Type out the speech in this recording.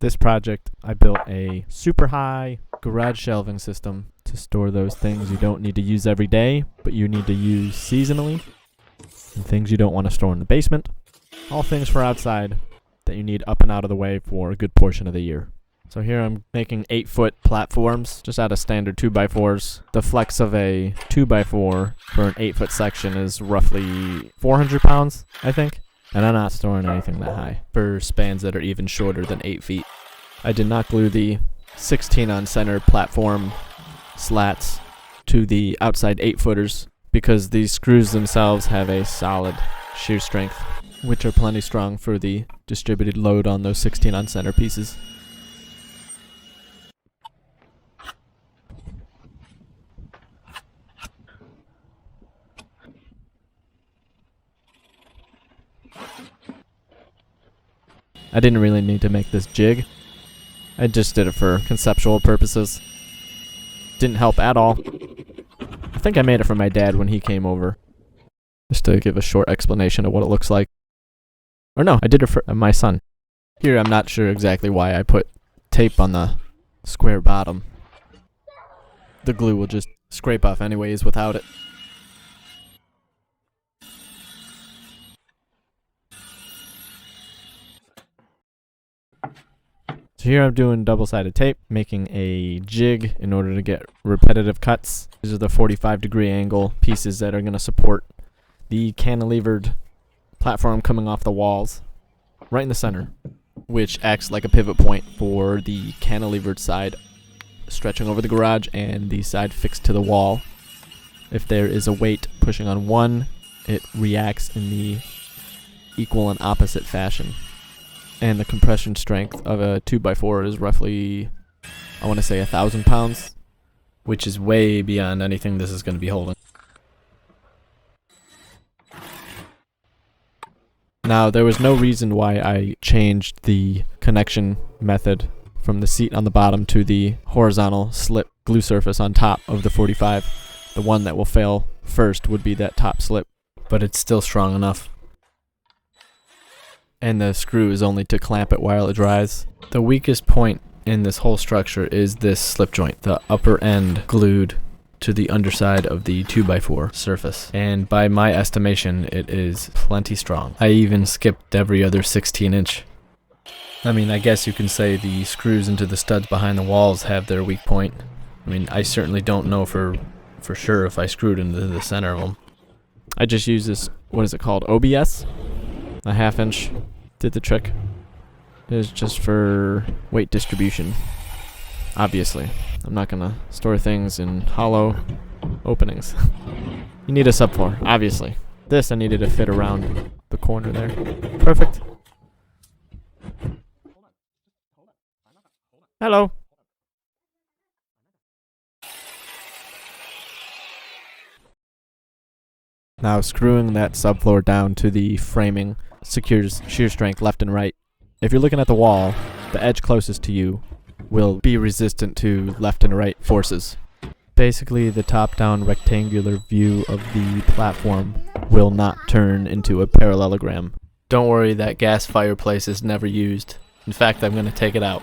this project, I built a super high garage shelving system to store those things you don't need to use every day, but you need to use seasonally, and things you don't want to store in the basement. All things for outside that you need up and out of the way for a good portion of the year. So here I'm making 8-foot platforms just out of standard 2x4s. The flex of a 2x4 for an 8-foot section is roughly 400 pounds, I think. And I'm not storing anything that high for spans that are even shorter than 8 feet. I did not glue the 16 on center platform slats to the outside 8-footers because these screws themselves have a solid shear strength, which are plenty strong for the distributed load on those 16 on center pieces. I didn't really need to make this jig. I just did it for conceptual purposes. Didn't help at all. I think I made it for my dad when he came over. Just to give a short explanation of what it looks like. Or no, I did it for my son. Here I'm not sure exactly why I put tape on the square bottom. The glue will just scrape off anyways without it. So here I'm doing double-sided tape, making a jig in order to get repetitive cuts. These are the 45-degree angle pieces that are going to support the cantilevered platform coming off the walls right in the center, which acts like a pivot point for the cantilevered side stretching over the garage and the side fixed to the wall. If there is a weight pushing on one, it reacts in the equal and opposite fashion. And the compression strength of a 2x4 is roughly, I want to say 1,000 pounds, which is way beyond anything this is going to be holding. Now, there was no reason why I changed the connection method from the seat on the bottom to the horizontal slip glue surface on top of the 45. The one that will fail first would be that top slip, but it's still strong enough. And the screw is only to clamp it while it dries. The weakest point in this whole structure is this slip joint, the upper end glued to the underside of the 2x4 surface. And by my estimation, it is plenty strong. I even skipped every other 16-inch. I mean, I guess you can say the screws into the studs behind the walls have their weak point. I mean, I certainly don't know for sure if I screwed into the center of them. I just use this, what is it called, OBS? A 1/2 inch did the trick. It is just for weight distribution. Obviously, I'm not gonna store things in hollow openings. You need a subfloor, obviously. This I needed to fit around the corner there. Perfect. Hello. Now screwing that subfloor down to the framing secures shear strength left and right. If you're looking at the wall, the edge closest to you will be resistant to left and right forces. Basically, the top-down rectangular view of the platform will not turn into a parallelogram. Don't worry, that gas fireplace is never used. In fact, I'm going to take it out.